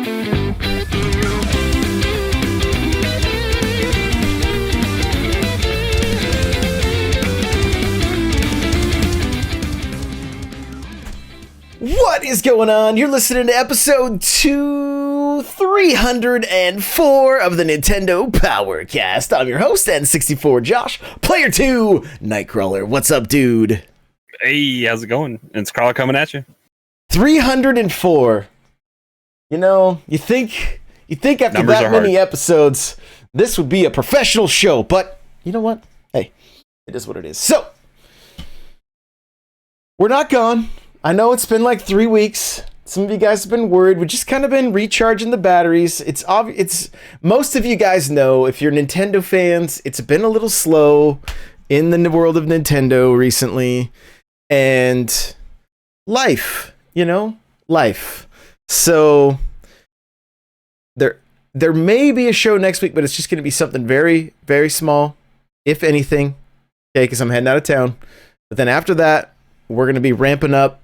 What is going on? You're listening to episode 304 of the Nintendo Powercast. I'm your host, N64 Josh, player 2, Nightcrawler. What's up, dude? Hey, how's it going? It's Carl coming at you. 304. You know, you think after Numbers that are many hard. episodes, this would be a professional show, but you know what? Hey, it is what it is. So, we're not gone. I know it's been like 3 weeks. Some of you guys have been worried. We've just kind of been recharging the batteries. It's most of you guys know, if you're Nintendo fans, it's been a little slow in the world of Nintendo recently. And life. So there may be a show next week, but it's just going to be something very, very small, if anything. Okay, because I'm heading out of town. But then after that, we're going to be ramping up.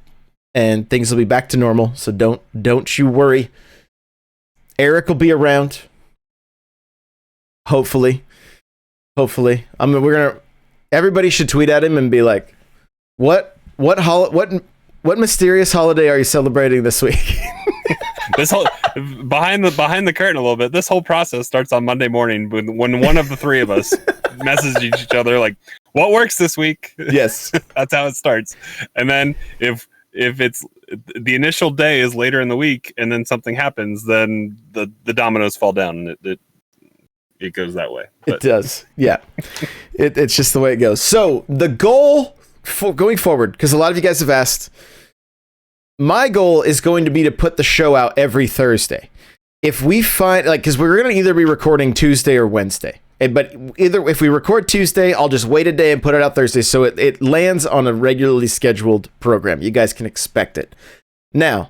And things will be back to normal, so don't you worry. Eric will be around. Hopefully. I mean, everybody should tweet at him and be like, what mysterious holiday are you celebrating this week? This whole behind the curtain a little bit. This whole process starts on Monday morning when one of the three of us messages each other like, "What works this week?" Yes, that's how it starts. And then if it's the initial day is later in the week and then something happens, then the dominoes fall down and it goes that way. But it does. Yeah. It's just the way it goes. So the goal for going forward, because a lot of you guys have asked, my goal is going to be to put the show out every Thursday. If we find, because we're going to either be recording Tuesday or Wednesday. But either if we record Tuesday, I'll just wait a day and put it out Thursday, so it lands on a regularly scheduled program. You guys can expect it. Now,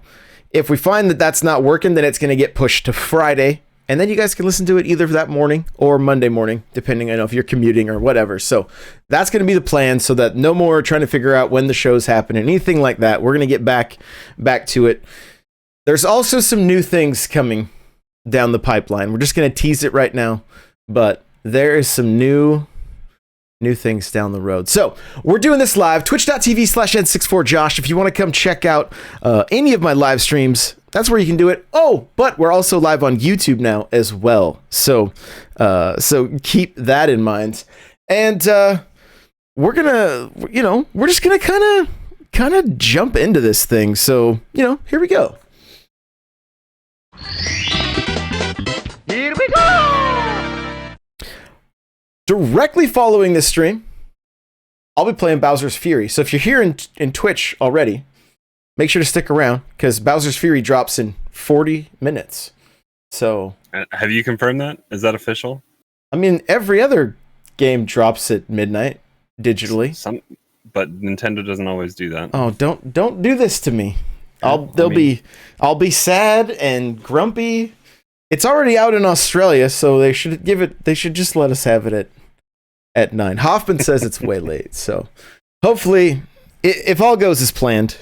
if we find that that's not working, then it's going to get pushed to Friday, and then you guys can listen to it either that morning or Monday morning, depending on if you're commuting or whatever. So that's going to be the plan, so that no more trying to figure out when the shows happen, anything like that. We're going to get back to it. There's also some new things coming down the pipeline. We're just going to tease it right now, but there is some new things down the road. So we're doing this live, twitch.tv/N64Josh. If you want to come check out any of my live streams, that's where you can do it. Oh, but we're also live on YouTube now as well. So keep that in mind. And we're just gonna kind of jump into this thing. So, here we go. Here we go. Directly following this stream, I'll be playing Bowser's Fury. So if you're here in Twitch already, make sure to stick around, because Bowser's Fury drops in 40 minutes. So, have you confirmed that? Is that official? I mean, every other game drops at midnight digitally. But Nintendo doesn't always do that. Oh, don't do this to me. I'll be sad and grumpy. It's already out in Australia, so they should just let us have it at 9. Hoffman says it's way late, so hopefully, if all goes as planned.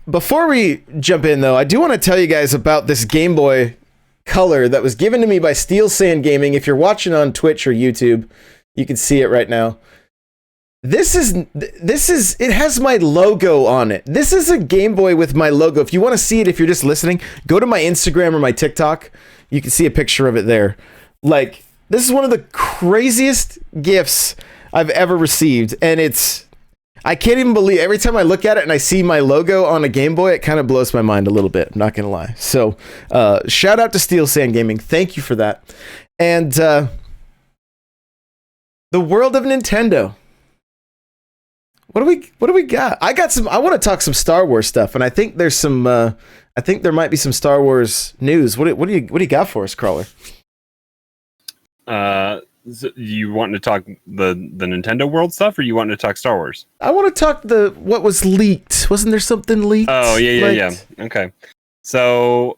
Before we jump in, though, I do want to tell you guys about this Game Boy Color that was given to me by Steel Sand Gaming. If you're watching on Twitch or YouTube, you can see it right now. It has my logo on it. This is a Game Boy with my logo. If you want to see it, if you're just listening, go to my Instagram or my TikTok. You can see a picture of it there. Like, this is one of the craziest gifts I've ever received. And I can't even believe, every time I look at it and I see my logo on a Game Boy, it kind of blows my mind a little bit. I'm not going to lie. So, shout out to Steel Sand Gaming. Thank you for that. And, the world of Nintendo. What do we got? I want to talk some Star Wars stuff, and I think there's some. I think there might be some Star Wars news. What do you got for us, Crawler? So you want to talk the Nintendo World stuff, or you want to talk Star Wars? I want to talk what was leaked. Wasn't there something leaked? Oh yeah. Okay, so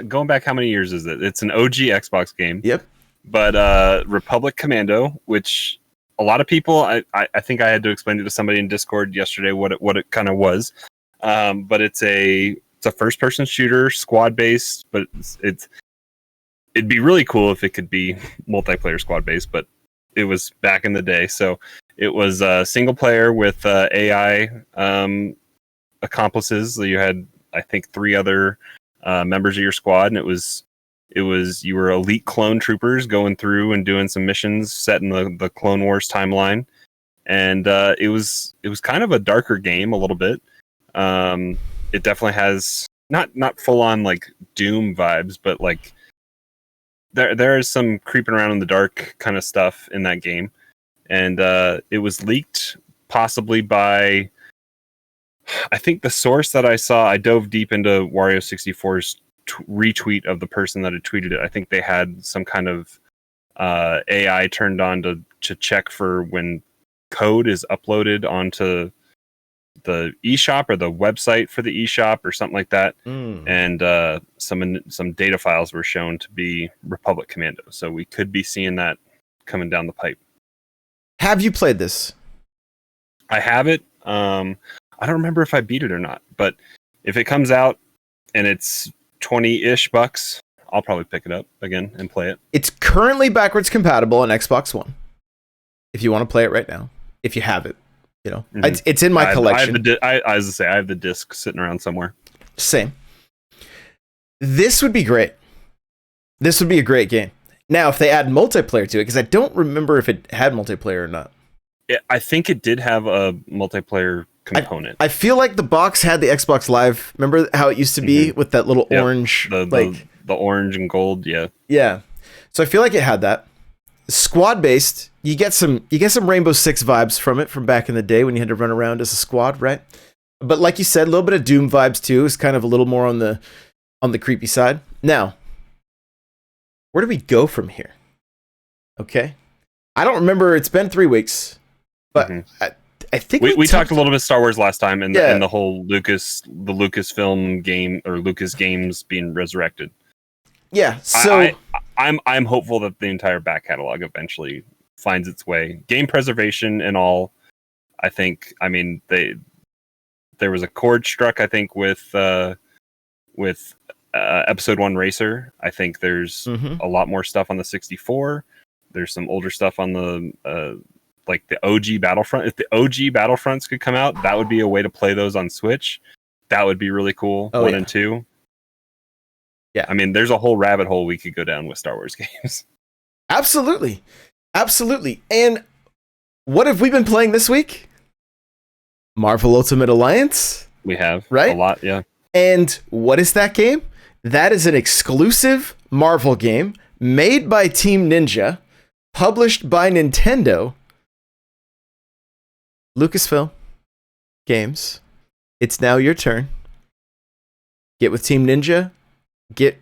going back, how many years is it? It's an OG Xbox game. Yep. But Republic Commando, which a lot of people, I think I had to explain it to somebody in Discord yesterday what it kind of was. But it's a a first person shooter, squad based, but it'd be really cool if it could be multiplayer squad based, but it was back in the day. So it was single player with AI accomplices. So you had, I think, 3 other members of your squad, and it was you were elite clone troopers going through and doing some missions set in the Clone Wars timeline, and it was kind of a darker game a little bit. It definitely has not full on like Doom vibes, but like there is some creeping around in the dark kind of stuff in that game, and it was leaked possibly by, I think the source that I saw, I dove deep into Wario64's retweet of the person that had tweeted it. I think they had some kind of AI turned on to check for when code is uploaded onto the eShop or the website for the eShop or something like that. And some data files were shown to be Republic Commando. So we could be seeing that coming down the pipe. Have you played this? I have it. I don't remember if I beat it or not, but if it comes out and it's 20-ish bucks, I'll probably pick it up again and play it. It's currently backwards compatible on Xbox One. If you want to play it right now, if you have it, you know, it's in my collection. I have the disc sitting around somewhere. Same. This would be great. This would be a great game. Now, if they add multiplayer to it, because I don't remember if it had multiplayer or not. I think it did have a multiplayer component. I feel like the box had the Xbox Live. Remember how it used to be with that little orange, the orange and gold. Yeah. So I feel like it had that. Squad based, you get some Rainbow Six vibes from it from back in the day when you had to run around as a squad, right? But like you said, a little bit of Doom vibes too. It's kind of a little more on the creepy side. Now, where do we go from here? Okay, I don't remember. It's been 3 weeks, but I think we talked a little bit Star Wars last time, and the whole Lucasfilm game or Lucas Games being resurrected. Yeah, so I'm hopeful that the entire back catalog eventually finds its way. Game preservation and all. I mean, there was a chord struck, I think, with Episode 1 Racer. I think there's a lot more stuff on the 64. There's some older stuff on the like the OG Battlefront. If the OG Battlefronts could come out, that would be a way to play those on Switch. That would be really cool. 1 and 2. Yeah. I mean, there's a whole rabbit hole we could go down with Star Wars games. Absolutely. Absolutely. And what have we been playing this week? Marvel Ultimate Alliance. We have. Right? A lot, yeah. And what is that game? That is an exclusive Marvel game made by Team Ninja, published by Nintendo. Lucasfilm Games. It's now your turn. Get with Team Ninja. Get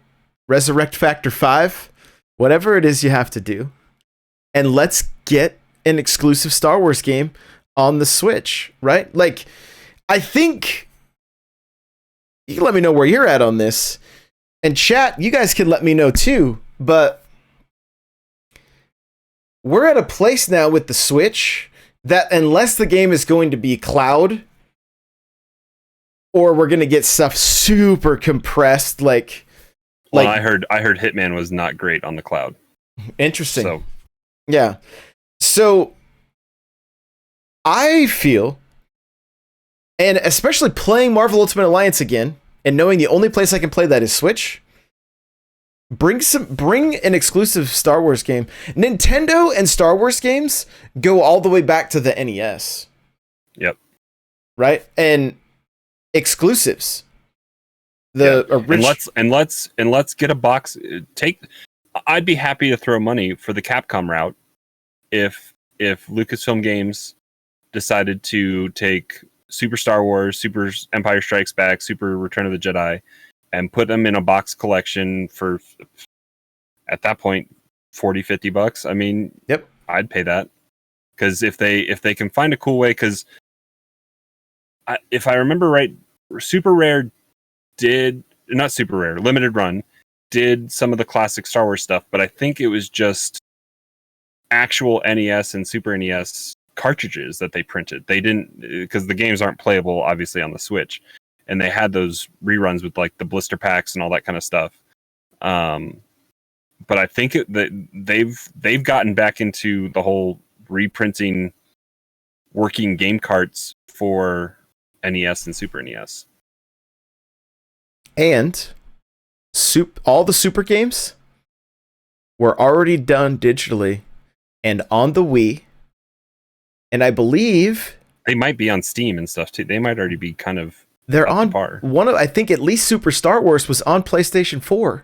Resurrect Factor 5. Whatever it is you have to do. And let's get an exclusive Star Wars game on the Switch, right? Like, I think you can let me know where you're at on this. And chat, you guys can let me know too. But we're at a place now with the Switch that unless the game is going to be cloud or we're going to get stuff super compressed, well, I heard Hitman was not great on the cloud. Interesting. So. Yeah. So I feel, and especially playing Marvel Ultimate Alliance again, and knowing the only place I can play that is Switch, bring an exclusive Star Wars game. Nintendo and Star Wars games go all the way back to the NES. Yep. Right? And exclusives. And let's get a box. I'd be happy to throw money for the Capcom route if Lucasfilm Games decided to take Super Star Wars, Super Empire Strikes Back, Super Return of the Jedi, and put them in a box collection for, at that point, $40-$50. I mean, yep, I'd pay that, because if they can find a cool way, because if I remember right, Limited Run did some of the classic Star Wars stuff, but I think it was just actual NES and Super NES cartridges that they printed. They didn't, because the games aren't playable obviously on the Switch. and they had those reruns with like the blister packs and all that kind of stuff. But I think that they've gotten back into the whole reprinting working game carts for NES and Super NES. And all the Super games were already done digitally and on the Wii. And I believe they might be on Steam and stuff too. They might already be kind of they're on par. I think at least Super Star Wars was on PlayStation 4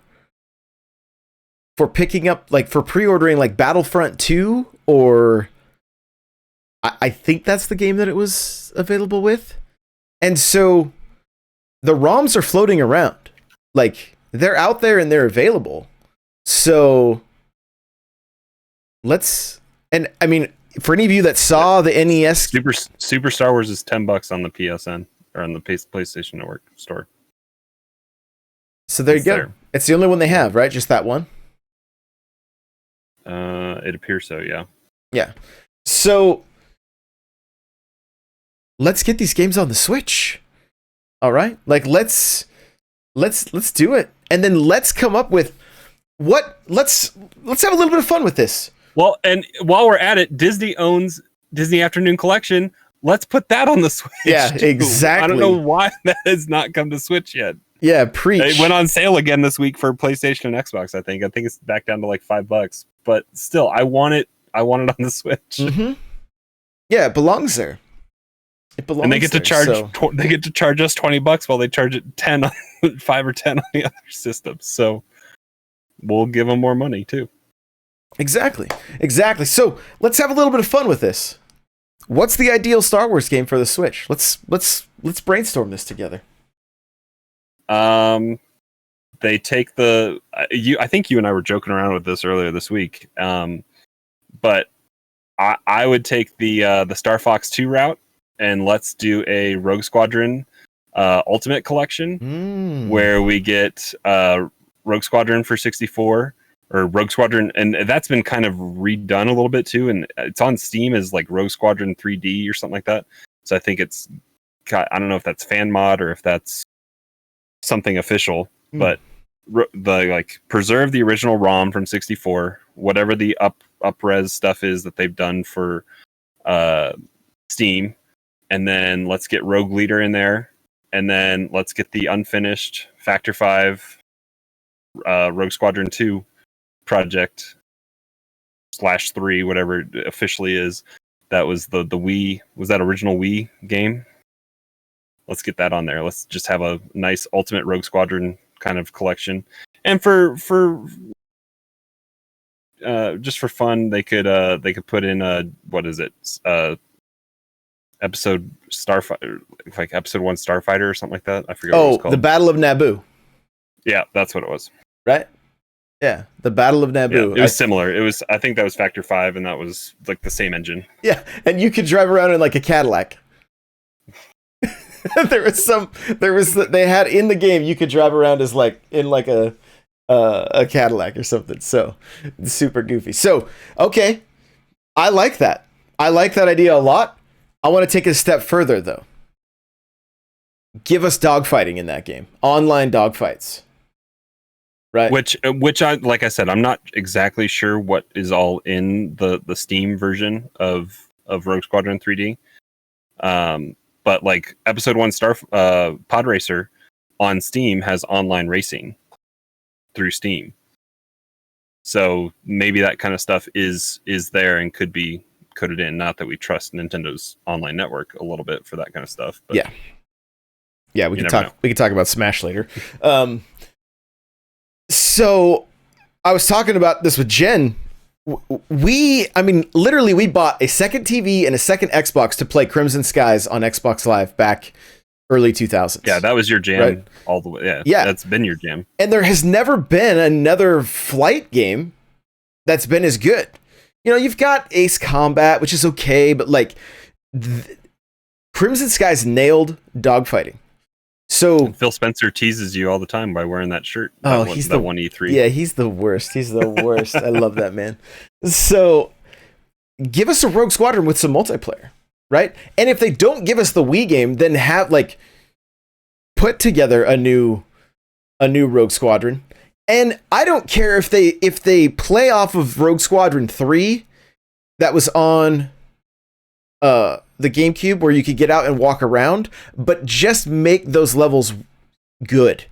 for picking up, like for pre-ordering like Battlefront 2, or I think that's the game that it was available with. And so the ROMs are floating around. Like, they're out there and they're available. So and I mean, for any of you that saw the NES, Super Star Wars is $10 on the PSN or on the PlayStation Network store. So there you go. There. It's the only one they have, right? Just that one? It appears so, yeah. Yeah. So let's get these games on the Switch. All right? Like let's do it. And then let's come up with let's have a little bit of fun with this. Well, and while we're at it, Disney owns Disney Afternoon Collection. Let's put that on the Switch. Yeah, too. Exactly. I don't know why that has not come to Switch yet. Yeah, preach. It went on sale again this week for PlayStation and Xbox, I think. I think it's back down to like $5. But still, I want it on the Switch. Mm-hmm. Yeah, it belongs there. It belongs. And they get to charge they get to charge us $20 while they charge it 10 on 5 or 10 on the other systems. So we'll give them more money too. Exactly. So let's have a little bit of fun with this. What's the ideal Star Wars game for the Switch? Let's brainstorm this together. They take I think you and I were joking around with this earlier this week. But I would take the Star Fox 2 route, and let's do a Rogue Squadron Ultimate Collection where we get Rogue Squadron for 64. Or Rogue Squadron, and that's been kind of redone a little bit too, and it's on Steam as like Rogue Squadron 3D or something like that. So I think it's I don't know if that's fan mod or if that's something official, but the like preserve the original ROM from 64, whatever the up-res stuff is that they've done for Steam, and then let's get Rogue Leader in there, and then let's get the unfinished Factor 5 Rogue Squadron 2 project /3, whatever it officially is. That was the Wii, was that original Wii game? Let's get that on there. Let's just have a nice Ultimate Rogue Squadron kind of collection. And for just for fun, they could put in what is it? Episode Starfighter, like episode 1 Starfighter or something like that. I forget what it was called. The Battle of Naboo. Yeah, that's what it was. Right? Yeah, the Battle of Naboo. Yeah, it was similar. It was, I think that was Factor 5, and that was like the same engine. Yeah, and you could drive around in like a Cadillac. They had in the game you could drive around as like in like a Cadillac or something. So super goofy. So okay, I like that. I like that idea a lot. I want to take it a step further though. Give us dogfighting in that game. Online dogfights. Right. Which I, like I said, I'm not exactly sure what is all in the Steam version of Rogue Squadron 3D. But like episode 1 Pod Racer on Steam has online racing through Steam. So maybe that kind of stuff is there and could be coded in. Not that we trust Nintendo's online network a little bit for that kind of stuff. But yeah, we can talk about Smash later. So I was talking about this with Jen. Literally we bought a second TV and a second Xbox to play Crimson Skies on Xbox Live back early 2000s. Yeah, that was your jam, right? All the way. Yeah, that's been your jam. And there has never been another flight game that's been as good. You know, you've got Ace Combat, which is okay, but like Crimson Skies nailed dogfighting. So Phil Spencer teases you all the time by wearing that shirt. He's the one E3. Yeah, he's the worst. I love that man. So give us a Rogue Squadron with some multiplayer, right? And if they don't give us the Wii game, then put together a new Rogue Squadron. And I don't care if they play off of Rogue Squadron 3 that was on the GameCube where you could get out and walk around, but just make those levels good.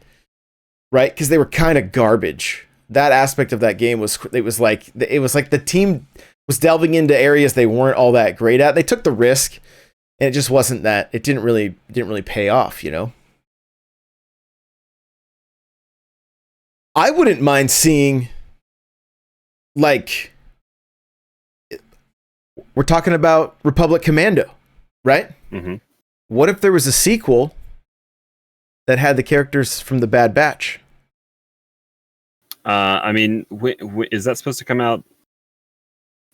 Right? Because they were kind of garbage. That aspect of that game was like the team was delving into areas they weren't all that great at. They took the risk, and it just wasn't that. It didn't really pay off, you know. I wouldn't mind seeing, like, we're talking about Republic Commando, right? Mm-hmm. What if there was a sequel that had the characters from the Bad Batch? I mean, is that supposed to come out?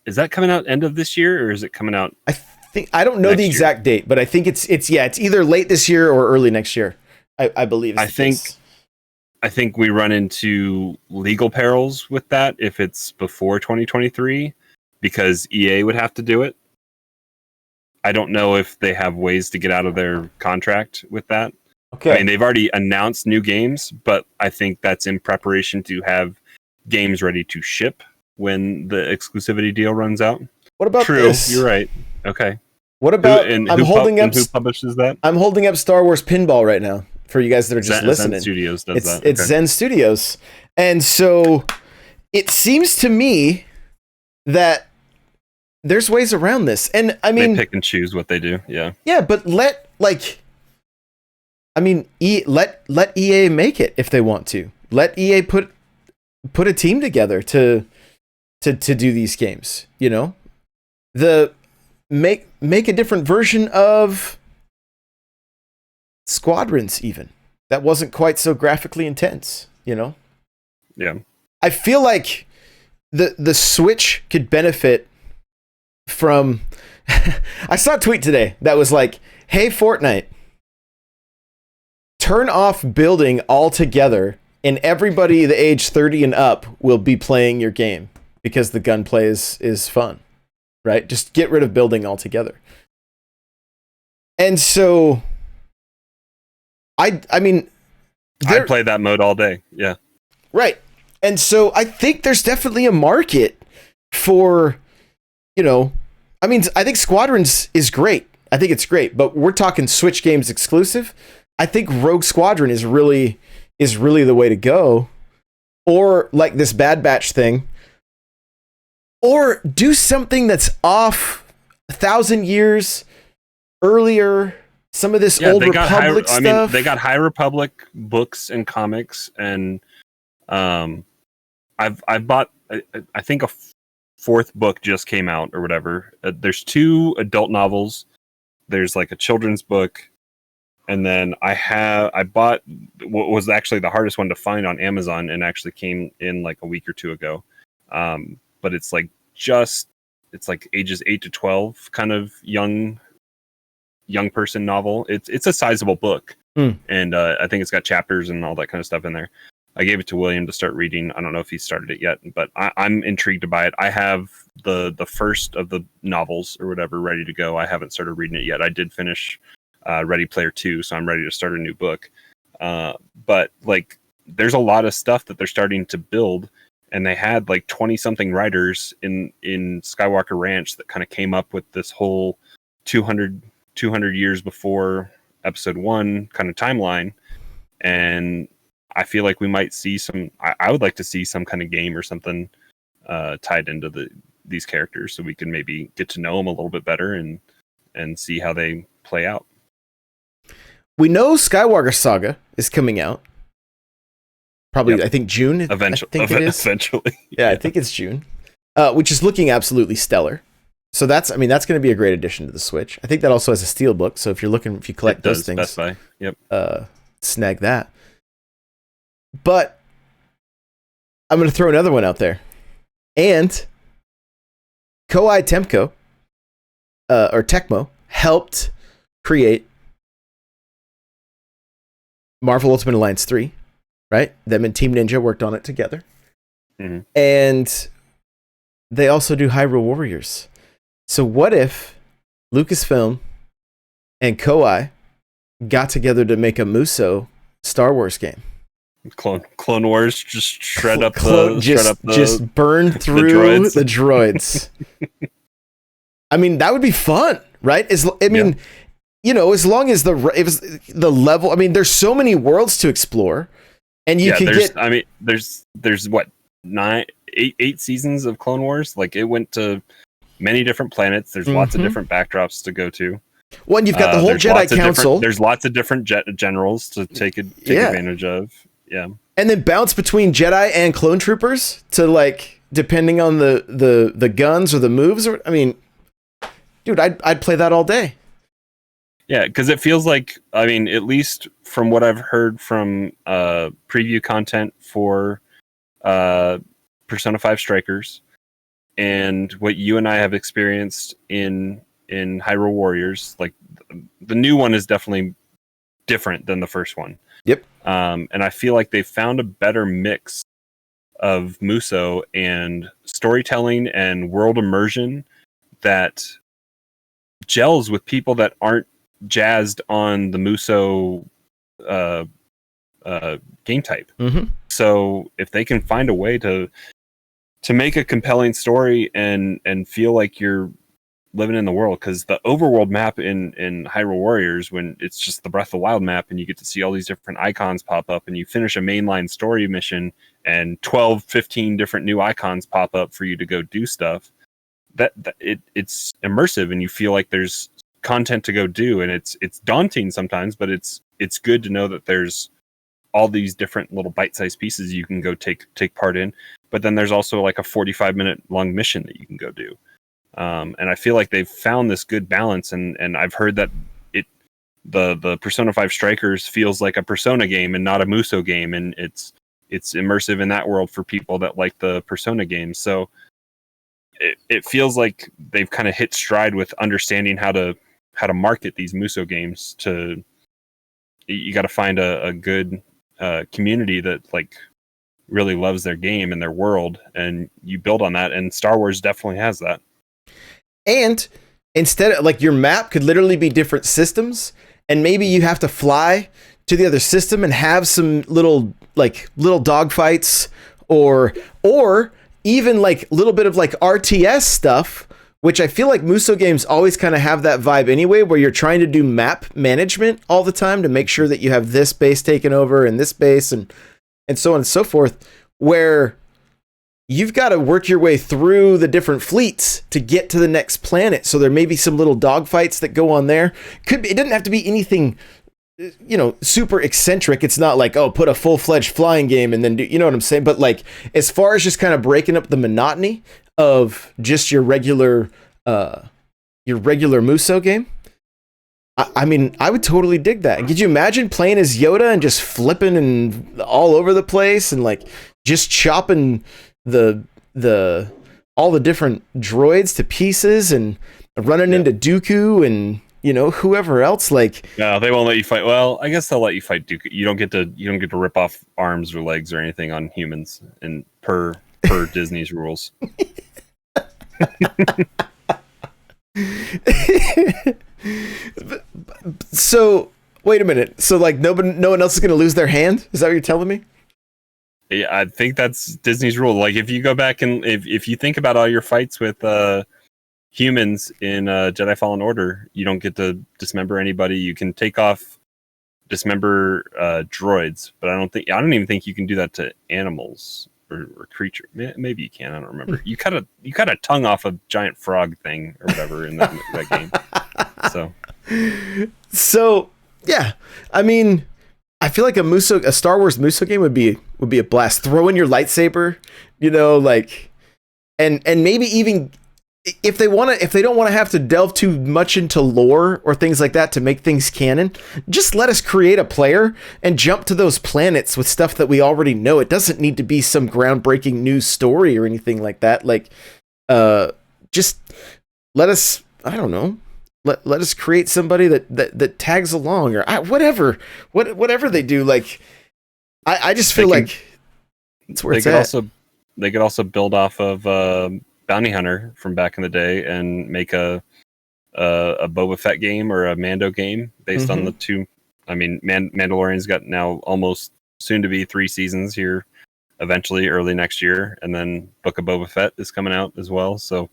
Is that coming out end of this year, or is it coming out? I don't know the exact date, but I think it's either late this year or early next year. I believe. I think we run into legal perils with that if it's before 2023, because EA would have to do it. I don't know if they have ways to get out of their contract with that. Okay. I mean, they've already announced new games, but I think that's in preparation to have games ready to ship when the exclusivity deal runs out. What about True, this? You're right. Okay. What about who publishes that? I'm holding up Star Wars Pinball right now for you guys that are just listening. Zen Studios does that. It's Zen Studios. And so it seems to me that there's ways around this. And I mean, they pick and choose what they do. Yeah. Yeah, but let EA make it if they want to. Let EA put a team together to do these games, you know? Make a different version of Squadrons even. That wasn't quite so graphically intense, you know? Yeah. I feel like the Switch could benefit from I saw a tweet today that was like, "Hey Fortnite, turn off building altogether and everybody the age 30 and up will be playing your game because the gunplay is fun." Right? Just get rid of building altogether. And so I mean, I'd play that mode all day. Yeah. Right. And so I think there's definitely a market for, you know, I mean, I think Squadrons is great. I think it's great, but we're talking Switch games exclusive. I think Rogue Squadron is really the way to go. Or like this Bad Batch thing. Or do something that's off 1,000 years earlier. Some of this old Republic stuff. I mean, they got High Republic books and comics, and I've bought. I think a fourth book just came out or whatever. There's 2 adult novels. There's like a children's book, and then I bought what was actually the hardest one to find on Amazon, and actually came in like a week or 2 ago. But it's like ages 8 to 12 kind of young person novel. It's a sizable book. And I think it's got chapters and all that kind of stuff in there. I gave it to William to start reading. I don't know if he started it yet, but I'm intrigued to buy it. I have the first of the novels or whatever ready to go. I haven't started reading it yet. I did finish Ready Player 2, so I'm ready to start a new book. But like, there's a lot of stuff that they're starting to build. And they had like 20 something writers in Skywalker Ranch that kind of came up with this whole 200 years before episode 1 kind of timeline. And I feel like we might see I would like to see some kind of game or something tied into these characters, so we can maybe get to know them a little bit better and see how they play out. We know Skywalker Saga is coming out. Probably, yep. I think June. Eventually. Yeah, I think it's June, which is looking absolutely stellar. So that's going to be a great addition to the Switch. I think that also has a steelbook. So if you collect those things, Best Buy. Yep. Snag that. But I'm going to throw another one out there, and Koei Tecmo, or Tecmo, helped create Marvel Ultimate Alliance 3. Right? Them and Team Ninja worked on it together. Mm-hmm. And they also do Hyrule Warriors. So what if Lucasfilm and Koei got together to make a Musou Star Wars game. Clone Wars, just shred up just burn through the droids. I mean, that would be fun, right? You know, as long as the level. I mean, there's so many worlds to explore, and you can get. I mean, there's what 8 seasons of Clone Wars. Like, it went to many different planets. There's lots of different backdrops to go to. Well, and you've got the whole Jedi Council. There's lots of different generals to take advantage of. Yeah. And then bounce between Jedi and clone troopers to, like, depending on the guns or the moves. Or, I mean, dude, I'd play that all day. Yeah, because it feels like, I mean, at least from what I've heard from preview content for Persona 5 Strikers, and what you and I have experienced in Hyrule Warriors, like, the new one is definitely different than the first one. Yep. And I feel like they found a better mix of Muso and storytelling and world immersion that gels with people that aren't jazzed on the Muso game type. So if they can find a way to make a compelling story and feel like you're living in the world, because the overworld map in Hyrule Warriors, when it's just the Breath of the Wild map and you get to see all these different icons pop up and you finish a mainline story mission and 12-15 different new icons pop up for you to go do stuff, it's immersive and you feel like there's content to go do, and it's daunting sometimes, but it's good to know that there's all these different little bite-sized pieces you can go take part in. But then there's also like a 45-minute long mission that you can go do. And I feel like they've found this good balance, and I've heard that the Persona 5 Strikers feels like a Persona game and not a Muso game, and it's immersive in that world for people that like the Persona games. So it feels like they've kind of hit stride with understanding how to market these Muso games. You got to find a good community that, like, really loves their game and their world, and you build on that, and Star Wars definitely has that. And instead of, like, your map could literally be different systems, and maybe you have to fly to the other system and have some little dogfights, or even like a little bit of like RTS stuff, which I feel like Muso games always kind of have that vibe anyway, where you're trying to do map management all the time to make sure that you have this base taken over and this base and so on and so forth, where you've got to work your way through the different fleets to get to the next planet. So there may be some little dogfights that go on there. It doesn't have to be anything, you know, super eccentric. It's not like, oh, put a full-fledged flying game and then do, you know what I'm saying? But, like, as far as just kind of breaking up the monotony of just your regular Muso game, I mean, I would totally dig that. Could you imagine playing as Yoda and just flipping and all over the place and, like, just chopping all the different droids to pieces and running into Dooku and, you know, whoever else? Like, no, they won't let you fight. Well, I guess they'll let you fight Dooku. You don't get to rip off arms or legs or anything on humans, and per Disney's rules. So wait a minute. So, like, no one else is going to lose their hand? Is that what you're telling me? Yeah, I think that's Disney's rule. Like, if you go back and if you think about all your fights with humans in Jedi Fallen Order, you don't get to dismember anybody. You can dismember droids, but I don't even think you can do that to animals or creature. Maybe you can. I don't remember. You cut a tongue off a giant frog thing or whatever in that game. So yeah, I mean, I feel like a Star Wars Muso game would be a blast. Throw in your lightsaber, you know, like, and maybe even if they don't want to have to delve too much into lore or things like that to make things canon, just let us create a player and jump to those planets with stuff that we already know. It doesn't need to be some groundbreaking new story or anything like that. Like, just let us, I don't know, let us create somebody that tags along or whatever they do. Like, I just feel like it's where it's at. They could also build off of Bounty Hunter from back in the day and make a Boba Fett game or a Mando game based on the two I mean, Mandalorian's got now almost soon to be 3 seasons here, eventually early next year, and then Book of Boba Fett is coming out as well, so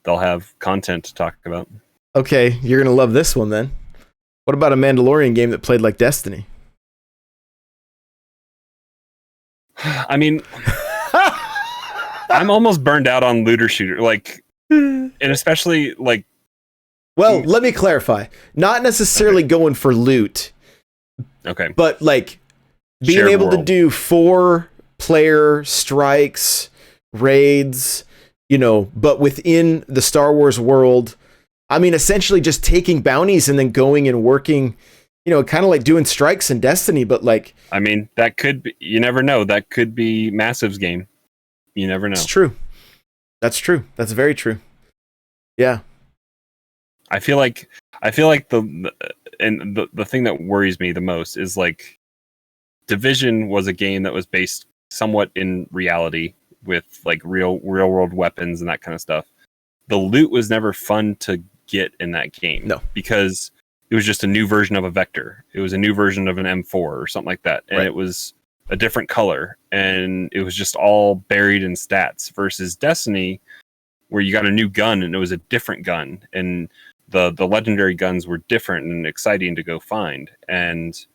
they'll have content to talk about. Okay, you're gonna love this one then. What about a Mandalorian game that played like Destiny? I mean, I'm almost burned out on looter shooter, like, and especially like. Well, let me clarify. Not necessarily going for loot. Okay. But like being Shared able to world. do 4-player strikes, raids, but within the Star Wars world. I mean, essentially just taking bounties and then going and working, kind of like doing strikes in Destiny, but like. I mean, that could be, you never know. That could be Massive's game. You never know. It's true. That's true. That's very true. Yeah. I feel like the thing that worries me the most is like Division was a game that was based somewhat in reality with like real world weapons and that kind of stuff. The loot was never fun to get in that game. No. Because it was just a new version of a vector. It was a new version of an M4 or something like that. And It was a different color and it was just all buried in stats versus Destiny where you got a new gun and it was a different gun and the legendary guns were different and exciting to go find, and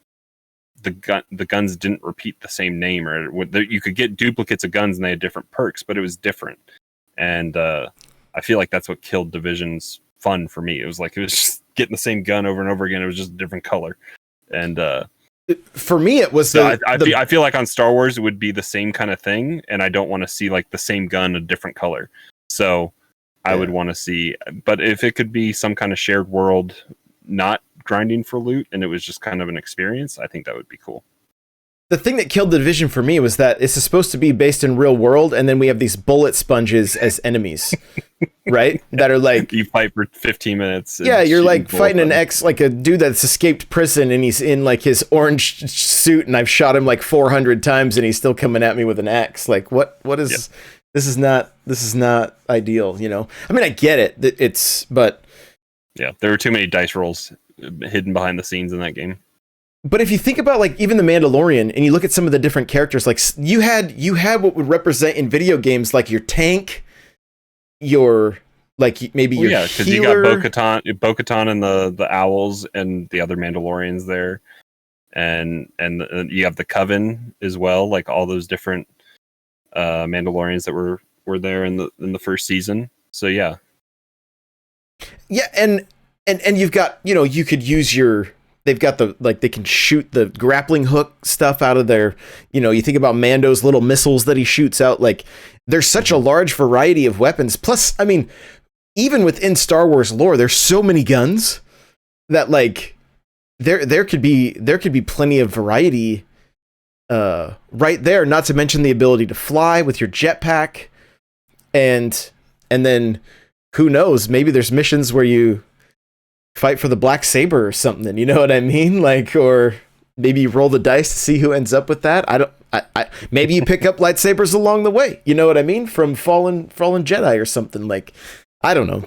the guns didn't repeat the same name, or you could get duplicates of guns and they had different perks, but it was different. And I feel like that's what killed Division's fun for me. It was just getting the same gun over and over again. It was just a different color, and for me it was I feel like on Star Wars it would be the same kind of thing, and I don't want to see like the same gun a different color. So I would want to see, but if it could be some kind of shared world, not grinding for loot, and it was just kind of an experience, I think that would be cool. The thing that killed the Division for me was that it's supposed to be based in real world, and then we have these bullet sponges as enemies, right? That are like you fight for 15 minutes. Yeah, you're like fighting like a dude that's escaped prison, and he's in like his orange suit, and I've shot him like 400 times, and he's still coming at me with an axe. Like what is? Yeah. This is not ideal, I mean, I get it. But yeah, there were too many dice rolls hidden behind the scenes in that game. But if you think about like even the Mandalorian, and you look at some of the different characters, like you had what would represent in video games, like your tank, your like maybe your healer. Because you got Bo-Katan and the owls and the other Mandalorians there, and you have the Coven as well, like all those different Mandalorians that were there in the first season. So yeah, and you've got you could use they've got they can shoot the grappling hook stuff out of their you think about Mando's little missiles that he shoots out. Like there's such a large variety of weapons. Plus, I mean, even within Star Wars lore, there's so many guns that like there could be plenty of variety. Right there, not to mention the ability to fly with your jetpack, and then who knows, maybe there's missions where you fight for the black saber or something, you know what I mean? Like, or maybe you roll the dice to see who ends up with that. Maybe you pick up lightsabers along the way, you know what I mean, from fallen Jedi or something. Like, I don't know,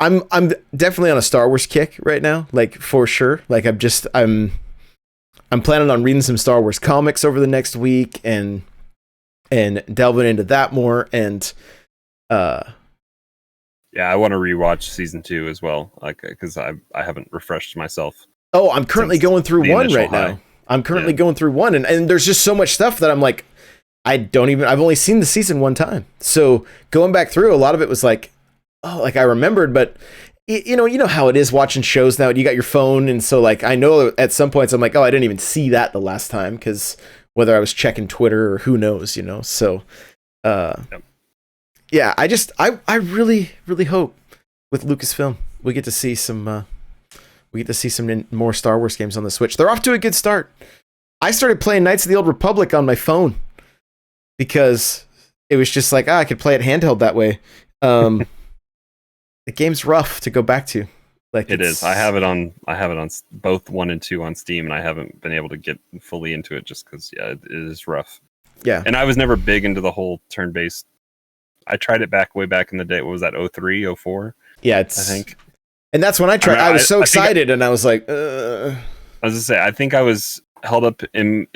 I'm definitely on a Star Wars kick right now, like for sure. Like I'm planning on reading some Star Wars comics over the next week and delving into that more. And yeah, I want to rewatch season 2 as well, like because I haven't refreshed myself. Oh, I'm currently going through one right now. I'm currently going through one, and there's just so much stuff that I'm like, I've only seen the season one time. So going back through, a lot of it was like, oh, like I remembered, but you know how it is watching shows now. You got your phone, and so like I know at some points I'm like, oh, I didn't even see that the last time, because whether I was checking Twitter or who knows, So, yeah, I really hope with Lucasfilm we get to see some more Star Wars games on the Switch. They're off to a good start. I started playing Knights of the Old Republic on my phone because it was just like, I could play it handheld that way. The game's rough to go back to. Like it is. I have it on both 1 and 2 on Steam, and I haven't been able to get fully into it just because it is rough. Yeah. And I was never big into the whole turn-based. I tried it way back in the day. What was that? 03, 04? Yeah, I think. And that's when I tried. I was so excited, and I was like, I was gonna say, I think I was held up in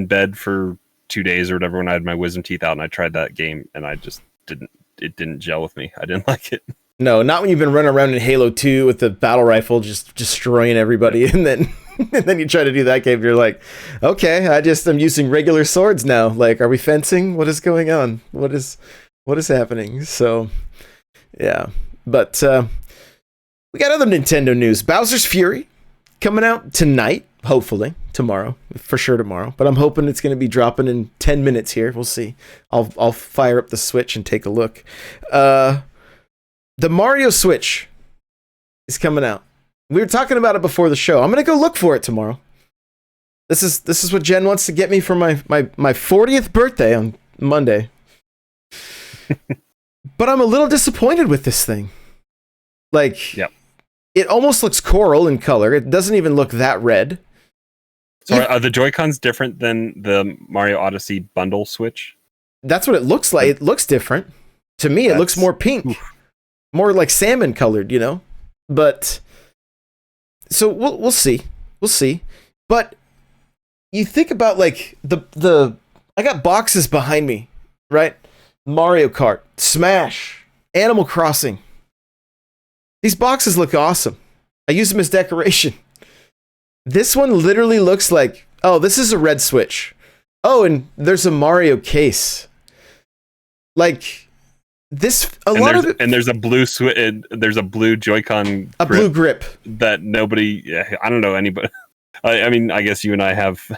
bed for 2 days or whatever when I had my wisdom teeth out, and I tried that game, and I just didn't. It didn't gel with me. I didn't like it. No, not when you've been running around in Halo 2 with the battle rifle, just destroying everybody, and then you try to do that game. You're like, okay, I'm using regular swords now. Like, are we fencing? What is going on? What is happening? So, yeah, but we got other Nintendo news. Bowser's Fury coming out tonight, hopefully tomorrow, for sure tomorrow. But I'm hoping it's going to be dropping in 10 minutes here. We'll see. I'll fire up the Switch and take a look. The Mario Switch is coming out. We were talking about it before the show. I'm going to go look for it tomorrow. This is what Jen wants to get me for my 40th birthday on Monday. But I'm a little disappointed with this thing. Like, yep. It almost looks coral in color. It doesn't even look that red. So are the Joy-Cons different than the Mario Odyssey bundle Switch? That's what it looks like. It looks different. To me, it looks more pink. Oof. More like salmon colored, you know? But so we'll see. We'll see. But you think about like the I got boxes behind me, right? Mario Kart, Smash, Animal Crossing. These boxes look awesome. I use them as decoration. This one literally looks like, oh, this is a red Switch. Oh, and there's a Mario case. Like this, and there's a blue there's a blue Joy-Con, blue grip that nobody. I don't know anybody. I mean, I guess you and I have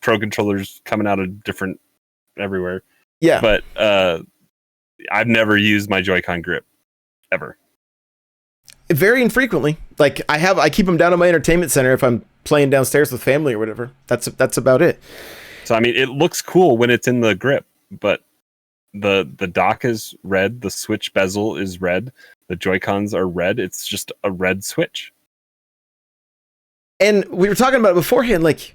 Pro controllers coming out of different everywhere. Yeah, but I've never used my Joy-Con grip ever. Very infrequently. Like I keep them down in my entertainment center if I'm playing downstairs with family or whatever. That's about it. So I mean, it looks cool when it's in the grip, but the dock is red, the Switch bezel is red, the Joy-Cons are red. It's just a red Switch. And we were talking about it beforehand, like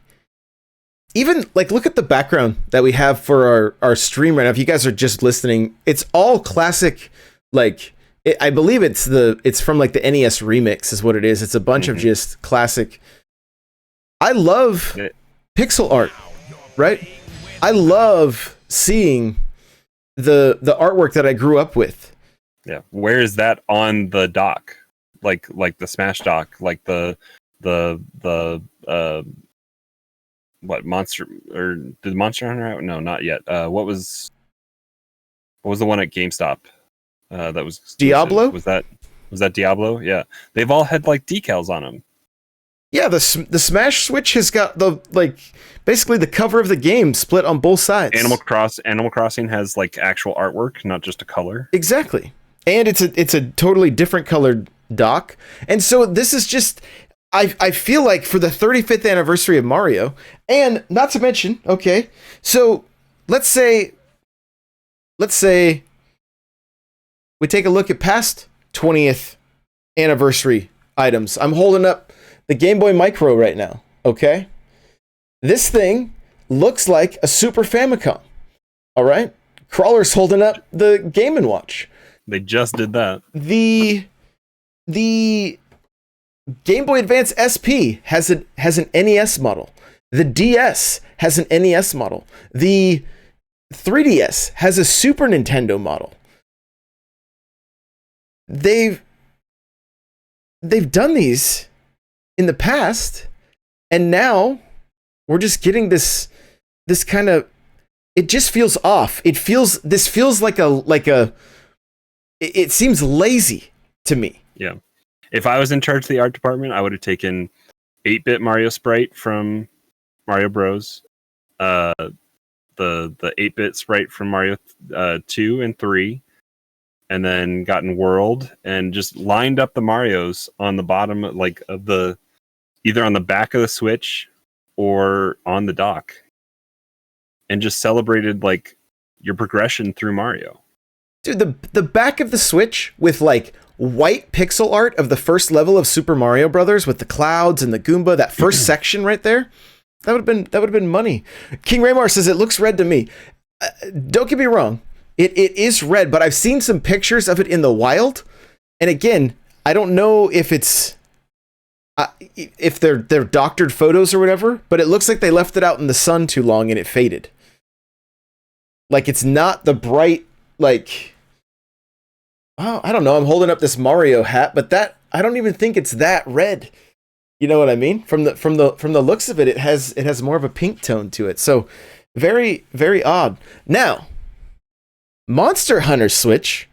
even like look at the background that we have for our stream right now. If you guys are just listening, it's all classic. Like I believe it's from like the NES remix is what it is. It's a bunch of just classic. I love pixel art, right? I love seeing the artwork that I grew up with. Yeah, where is that on the dock? Like the Smash dock, like the what Monster or did Monster Hunter out? No, not yet. What was the one at GameStop? That was exclusive? Diablo. Was that Diablo? Yeah, they've all had like decals on them. Yeah, the Smash Switch has got the like basically the cover of the game split on both sides. Animal Crossing has like actual artwork, not just a color. Exactly, and it's a totally different colored dock. And so this is just I feel like for the 35th anniversary of Mario, and not to mention, okay, so let's say we take a look at past 20th anniversary items. I'm holding up the Game Boy Micro right now, okay? This thing looks like a Super Famicom, all right? Crawler's holding up the Game & Watch. They just did that. The Game Boy Advance SP has an NES model. The DS has an NES model. The 3DS has a Super Nintendo model. They've done these in the past, and now we're just getting this kind of, it just feels off. It feels like it seems lazy to me. Yeah. If I was in charge of the art department, I would have taken 8-bit Mario sprite from Mario Bros. The 8-bit sprite from Mario 2 and 3, and then gotten World and just lined up the Marios on the bottom, like of the either on the back of the Switch or on the dock, and just celebrated like your progression through Mario. Dude, the back of the Switch with like white pixel art of the first level of Super Mario Brothers with the clouds and the Goomba, that first section right there, that would have been money. King Raymar says it looks red to me. Don't get me wrong, it is red, but I've seen some pictures of it in the wild, and again, I don't know if it's if they're doctored photos or whatever, but it looks like they left it out in the sun too long and it faded. Like it's not the bright, like, oh, I don't know. I'm holding up this Mario hat, but that I don't even think it's that red. You know what I mean? From the looks of it, it has more of a pink tone to it. So very, very odd. Now, Monster Hunter Switch,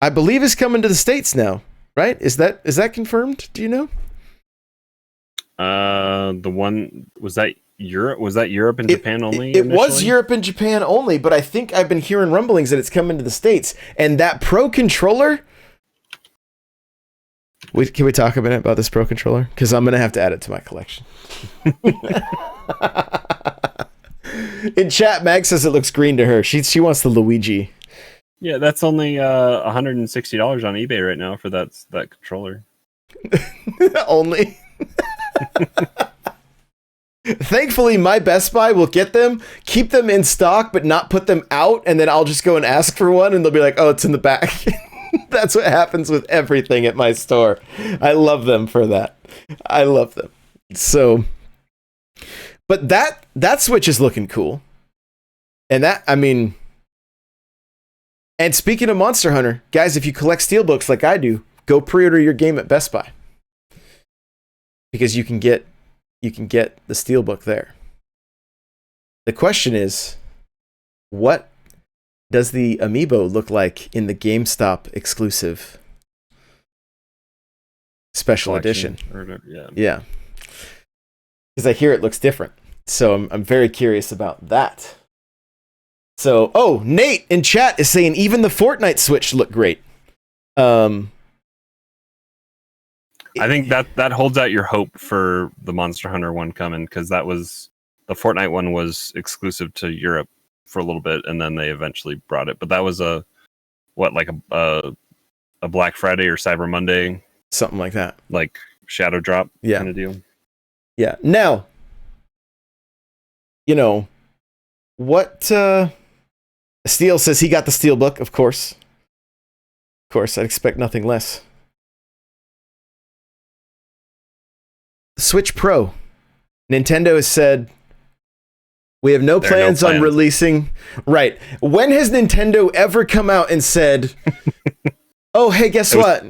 I believe, is coming to the States now, right? Is that confirmed? Do you know? The one was that Europe? Was that Europe and Japan only? It was Europe and Japan only, but I think I've been hearing rumblings that it's coming to the States. And that Pro controller. Can we talk a minute about this Pro controller? Because I'm gonna have to add it to my collection. In chat, Mag says it looks green to her. She wants the Luigi. Yeah, that's only $160 on eBay right now for that controller. Only. Thankfully, my Best Buy will get them, keep them in stock, but not put them out, and then I'll just go and ask for one, and they'll be like, "Oh, it's in the back." That's what happens with everything at my store. I love them for that. I love them. So, but that Switch is looking cool. And that, I mean, and speaking of Monster Hunter, guys, if you collect steelbooks like I do, go pre-order your game at Best Buy. Because you can get the steelbook there. The question is, what does the Amiibo look like in the GameStop exclusive special edition? Yeah. Because I hear it looks different. So I'm very curious about that. So, oh, Nate in chat is saying even the Fortnite Switch looked great. I think that holds out your hope for the Monster Hunter one coming, because the Fortnite one was exclusive to Europe for a little bit, and then they eventually brought it. But that was a Black Friday or Cyber Monday, something like that, like shadow drop kind of deal. Yeah. Now, what? Steel says he got the Steelbook, of course. Of course, I'd expect nothing less. Switch Pro. Nintendo has said, we have no plans on releasing. Right. When has Nintendo ever come out and said, oh, hey, guess what?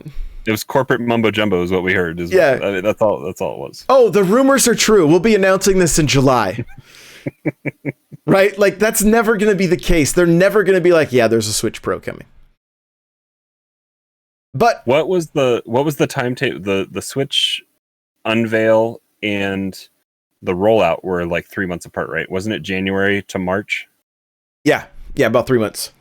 It was corporate mumbo jumbo is what we heard. That's all it was. Oh, the rumors are true. We'll be announcing this in July. Right? Like, that's never going to be the case. They're never going to be like, yeah, there's a Switch Pro coming. But what was the timetable? The Switch unveil and the rollout were like 3 months apart, right? Wasn't it January to March? Yeah, about 3 months.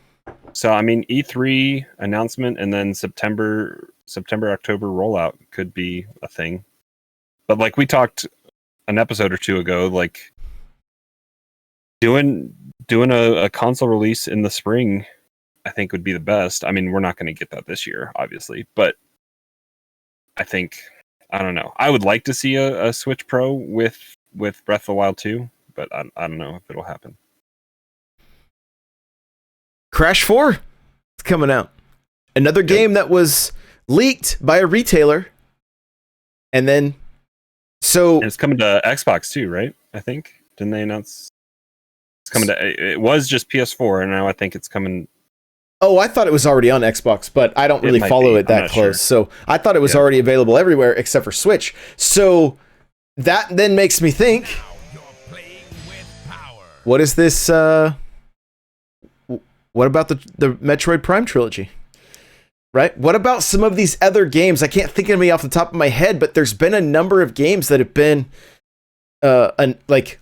So I mean, E3 announcement and then September October rollout could be a thing. But like we talked an episode or two ago, like doing a console release in the spring, I think would be the best. I mean, we're not going to get that this year, obviously, but I think, I don't know. I would like to see a Switch Pro with Breath of the Wild 2, but I don't know if it'll happen. Crash 4 is coming out. Another game that was leaked by a retailer. And then, and it's coming to Xbox too, right? I think. Didn't they announce? It's coming to, it was just PS4, and now I think it's coming. Oh, I thought it was already on Xbox, but I don't really follow it that close. Sure. So I thought it was already available everywhere except for Switch. So that then makes me think, what is this? What about the Metroid Prime trilogy? Right? What about some of these other games? I can't think of any off the top of my head, but there's been a number of games that have been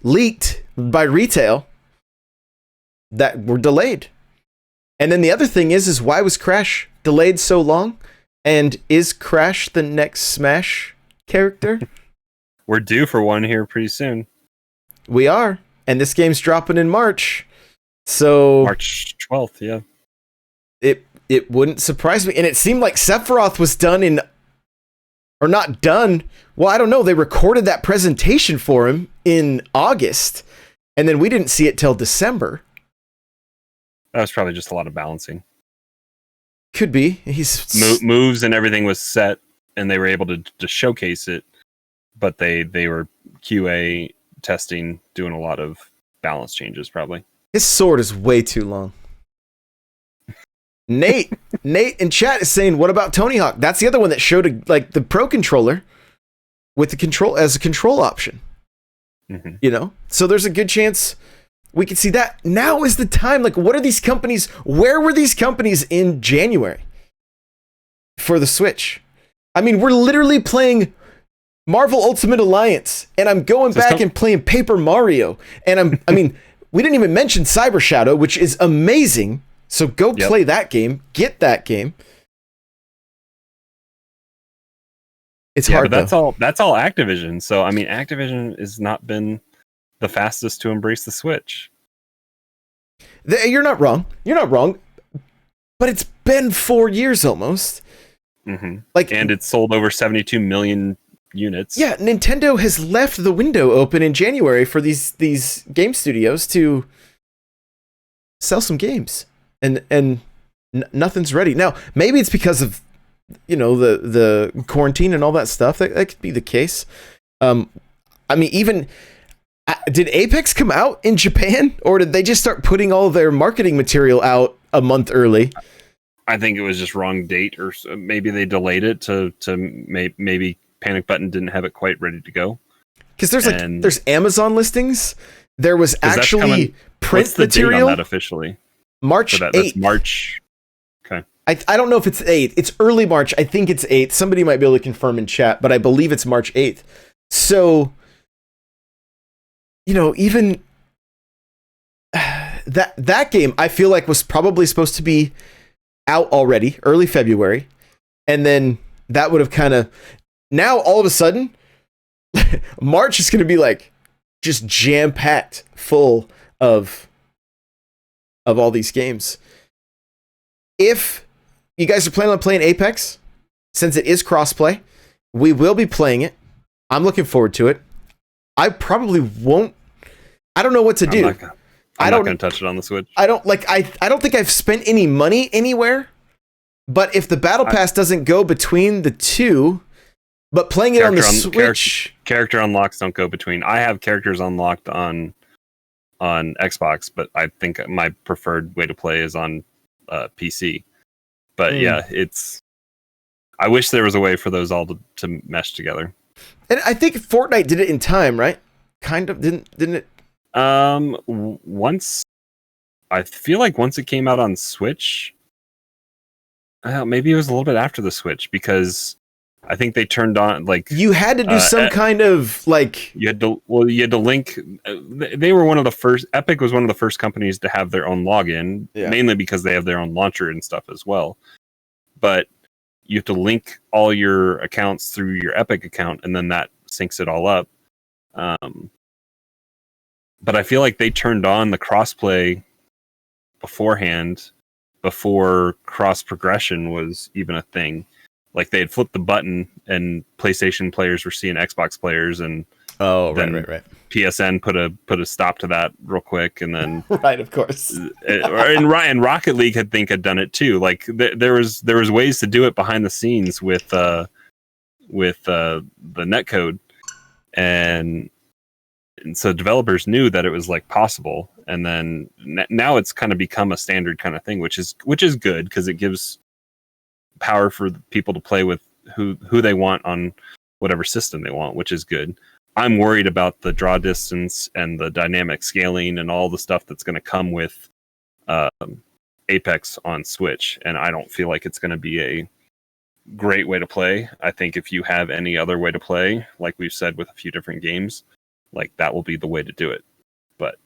leaked by retail that were delayed. And then the other thing is why was Crash delayed so long? And is Crash the next Smash character? We're due for one here pretty soon. We are. And this game's dropping in March. So March 12th, yeah. It wouldn't surprise me. And it seemed like Sephiroth was done or not done. Well, I don't know. They recorded that presentation for him in August. And then we didn't see it till December. That was probably just a lot of balancing. Could be. He's moves and everything was set, and they were able to showcase it, but they were QA testing, doing a lot of balance changes probably. His sword is way too long. Nate in chat is saying, what about Tony Hawk? That's the other one that showed like the Pro controller with the control as a control option. Mm-hmm. You know, so there's a good chance we could see that. Now is the time. Like, what are these companies? Where were these companies in January for the Switch? I mean, we're literally playing Marvel Ultimate Alliance, and I'm going back and playing Paper Mario, and I mean, we didn't even mention Cyber Shadow, which is amazing. So go play that game. Get that game. It's hard. But that's all Activision. So I mean, Activision has not been the fastest to embrace the Switch. You're not wrong. But it's been 4 years almost. Mm-hmm. Like, and it's sold over 72 million units. Yeah, Nintendo has left the window open in January for these game studios to sell some games, and nothing's ready now. Maybe it's because of the quarantine and all that stuff. That could be the case. I mean, even did Apex come out in Japan, or did they just start putting all their marketing material out a month early? I think it was just wrong date, or maybe they delayed it to maybe Panic Button didn't have it quite ready to go. Because there's Amazon listings. There was actually print what's the material date on that officially. March 8th. That's March. Okay. I don't know if it's 8th. It's early March. I think it's 8th. Somebody might be able to confirm in chat, but I believe it's March 8th. So, even that game I feel like was probably supposed to be out already, early February, and then that would have kind of, now all of a sudden March is going to be like just jam-packed full of all these games. If you guys are planning on playing Apex, since it is crossplay, we will be playing it. I'm looking forward to it. I probably won't. I don't know what to do. I'm not going to touch it on the Switch. I don't think I've spent any money anywhere. But if the Battle Pass doesn't go between the two, but playing it on the Switch, character unlocks don't go between. I have characters unlocked on Xbox, but I think my preferred way to play is on PC. But yeah, I wish there was a way for those all to mesh together. And I think Fortnite did it in time, right? Kind of, didn't it? Once, I feel like once it came out on Switch, maybe it was a little bit after the Switch, because I think they turned on, like, you had to do some kind of like, you had to link. They were one of the first. Epic was one of the first companies to have their own login, mainly because they have their own launcher and stuff as well. But you have to link all your accounts through your Epic account, and then that syncs it all up. But I feel like they turned on the crossplay beforehand, before cross progression was even a thing. Like, they had flipped the button, and PlayStation players were seeing Xbox players, and right. PSN put a stop to that real quick, and then right, of course. and Rocket League had done it too. Like, there was ways to do it behind the scenes with the netcode, and so developers knew that it was like possible. And then now it's kind of become a standard kind of thing, which is good, because it gives power for people to play with who they want on whatever system they want, which is good. I'm worried about the draw distance and the dynamic scaling and all the stuff that's going to come with Apex on Switch, and I don't feel like it's going to be a great way to play. I think if you have any other way to play, like we've said with a few different games, like, that will be the way to do it. But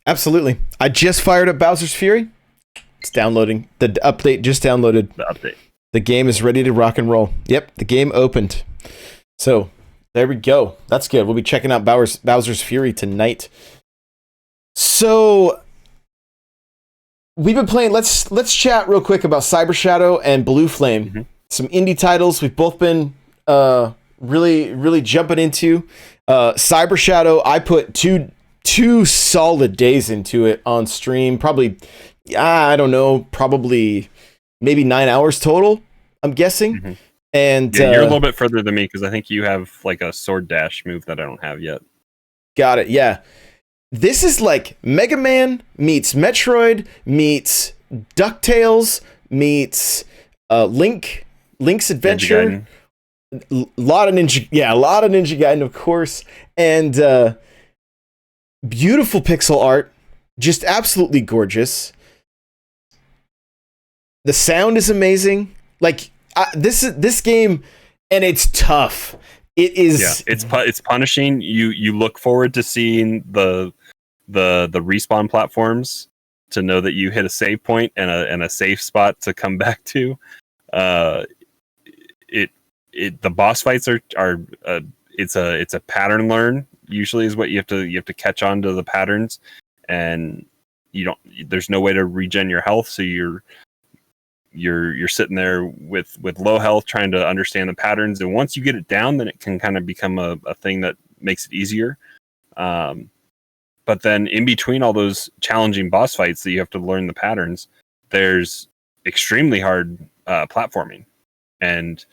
absolutely, I just fired up Bowser's Fury. It's downloading. The update just downloaded. The game is ready to rock and roll. Yep, the game opened. So there we go. That's good. We'll be checking out Bowser's Fury tonight. So we've been playing. Let's chat real quick about Cyber Shadow and Blue Flame. Mm-hmm. Some indie titles we've both been really jumping into. Cyber Shadow, I put two solid days into it on stream. Probably, I don't know, probably maybe 9 hours total, I'm guessing. Mm-hmm. And yeah, you're a little bit further than me because I think you have like a sword dash move that I don't have yet. Got it. Yeah. This is like Mega Man meets Metroid meets DuckTales meets Link's Adventure. A lot of Ninja Gaiden, of course, and beautiful pixel art, just absolutely gorgeous. The sound is amazing. Like this game, and it's tough. It is. Yeah, it's punishing. You look forward to seeing the respawn platforms to know that you hit a save point and a safe spot to come back to. The boss fights are it's a pattern learn. Usually is what you have to catch on to the patterns, and there's no way to regen your health, so you're sitting there with low health trying to understand the patterns, and once you get it down, then it can kind of become a thing that makes it easier. But then in between all those challenging boss fights that you have to learn the patterns, there's extremely hard platforming and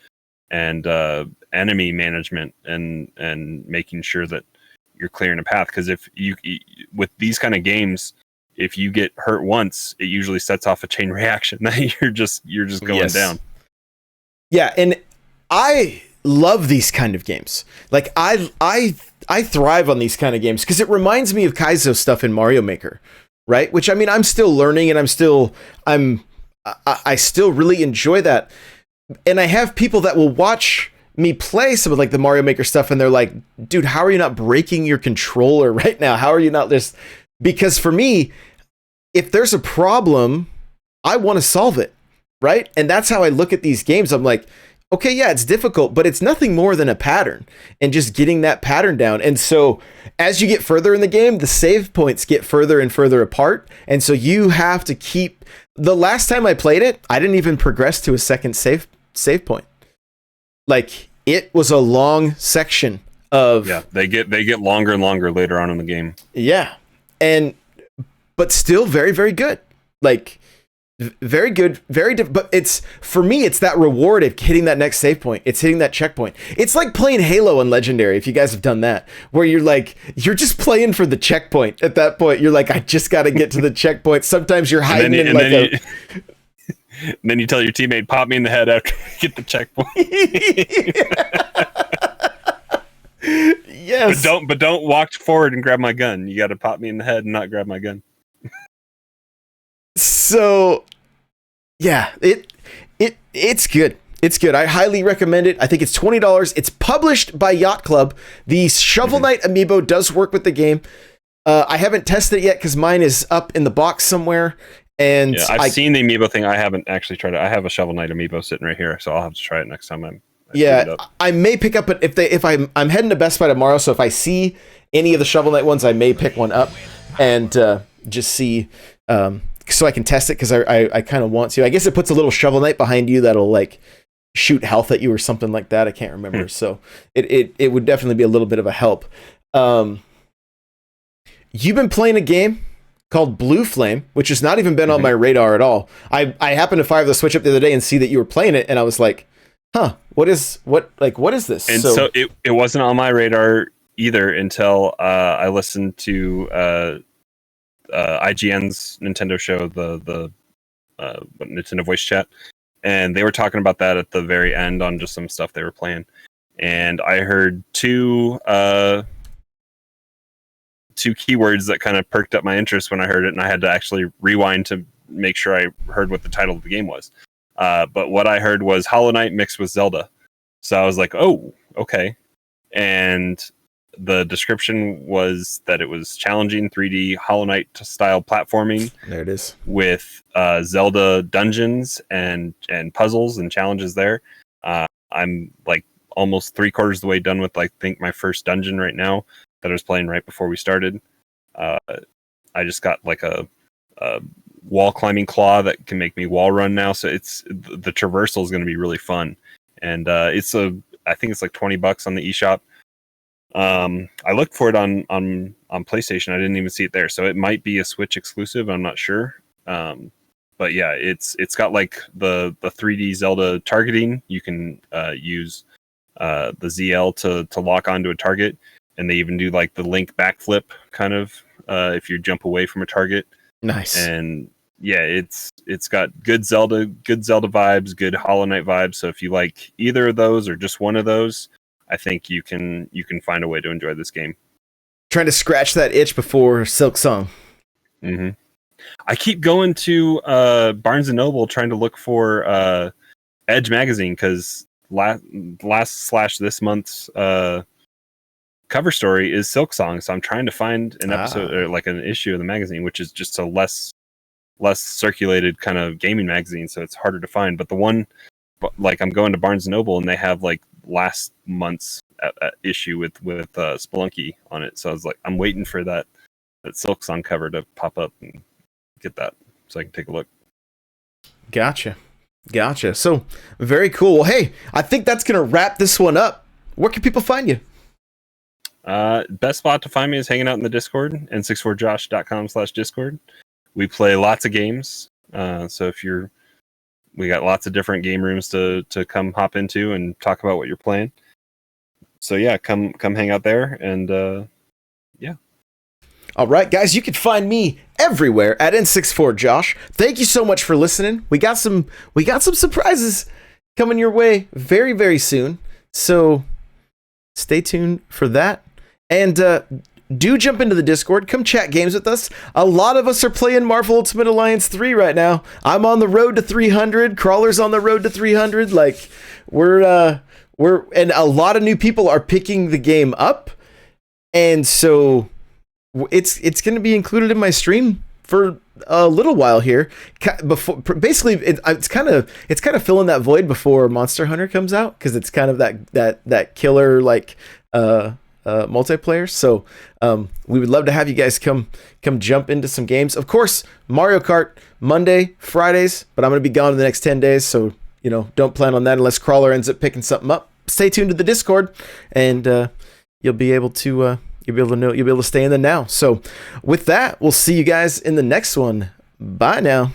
enemy management and making sure that you're clearing a path, because if you with these kind of games, if you get hurt once, it usually sets off a chain reaction that you're just going down. Yeah, and I love these kind of games. Like I thrive on these kind of games because it reminds me of Kaizo stuff in Mario Maker, right? Which, I mean, I'm still learning, and I still really enjoy that. And I have people that will watch me play some of like the Mario Maker stuff, and they're like, dude, how are you not breaking your controller right now? How are you not this? Because for me, if there's a problem, I want to solve it, right? And that's how I look at these games. I'm like, okay, yeah, it's difficult, but it's nothing more than a pattern and just getting that pattern down. And so as you get further in the game, the save points get further and further apart. And so you have to keep... The last time I played it, I didn't even progress to a second save point. Like, it was a long section of... Yeah, they get longer and longer later on in the game. Yeah. But still very, very good. Like, very good, but it's, for me, it's that reward of hitting that next save point. It's hitting that checkpoint. It's like playing Halo on Legendary, if you guys have done that, where you're just playing for the checkpoint. At that point, you're like, I just got to get to the checkpoint. Sometimes you're hiding and then you tell your teammate, pop me in the head after you get the checkpoint. Yes. But don't walk forward and grab my gun. You got to pop me in the head and not grab my gun. So, yeah, it's good. It's good. I highly recommend it. I think it's $20. It's published by Yacht Club. The Shovel Knight amiibo does work with the game. I haven't tested it yet because mine is up in the box somewhere. And yeah, I've seen the amiibo thing. I haven't actually tried it. I have a Shovel Knight amiibo sitting right here, so I'll have to try it next time I may pick up it if I'm heading to Best Buy tomorrow. So if I see any of the Shovel Knight ones, I may pick one up and just see. So I can test it, because I kind of want to. I guess it puts a little Shovel Knight behind you that'll like shoot health at you or something like that. I can't remember. So it would definitely be a little bit of a help. You've been playing a game called Blue Flame, which has not even been on my radar at all. I happened to fire the Switch up the other day and see that you were playing it, and I was like, huh, what is this? And so it wasn't on my radar either until I listened to IGN's Nintendo show, the Nintendo voice chat, and they were talking about that at the very end on just some stuff they were playing, and I heard two keywords that kind of perked up my interest when I heard it, and I had to actually rewind to make sure I heard what the title of the game was. But what I heard was Hollow Knight mixed with Zelda, so I was like, oh, okay. And the description was that it was challenging 3D Hollow Knight style platforming. There it is. With Zelda dungeons and puzzles and challenges there. I'm like almost 3/4 of the way done with, I think, my first dungeon right now that I was playing right before we started. I just got like a wall climbing claw that can make me wall run now. So the traversal is going to be really fun. And I think it's like $20 on the eShop. I looked for it on PlayStation. I didn't even see it there, so it might be a Switch exclusive. I'm not sure. but yeah, it's got like the 3D Zelda targeting. You can use the ZL to lock onto a target, and they even do like the Link backflip kind of if you jump away from a target. Nice. And yeah, it's got good Zelda vibes, good Hollow Knight vibes. So if you like either of those or just one of those, I think you can find a way to enjoy this game. Trying to scratch that itch before Silk Song. Mm-hmm. I keep going to Barnes and Noble trying to look for Edge magazine because this month's cover story is Silk Song. So I'm trying to find an episode or like an issue of the magazine, which is just a less circulated kind of gaming magazine, so it's harder to find. But the one, like, I'm going to Barnes and Noble and they have like last month's issue with Spelunky on it. So I was like, I'm waiting for that Silk Song cover to pop up and get that so I can take a look. Gotcha. So very cool. Well, hey, I think that's gonna wrap this one up. Where can people find you? Best spot to find me is hanging out in the Discord, n64josh.com/discord. We play lots of games. So we got lots of different game rooms to come hop into and talk about what you're playing. So yeah, come hang out there and yeah. All right, guys, you can find me everywhere at N64Josh. Thank you so much for listening. We got some surprises coming your way very, very soon. So stay tuned for that. And do jump into the Discord. Come chat games with us. A lot of us are playing Marvel Ultimate Alliance 3 right now. I'm on the road to 300. Crawler's on the road to 300. Like, we're and a lot of new people are picking the game up. And so it's going to be included in my stream for a little while here. Before, basically, it's kind of filling that void before Monster Hunter comes out, because it's kind of that killer like multiplayer. So we would love to have you guys come jump into some games. Of course, Mario Kart Monday, Fridays, but I'm going to be gone in the next 10 days, so don't plan on that unless Crawler ends up picking something up. Stay tuned to the Discord, and you'll be able to stay in the now. So with that, we'll see you guys in the next one. Bye now.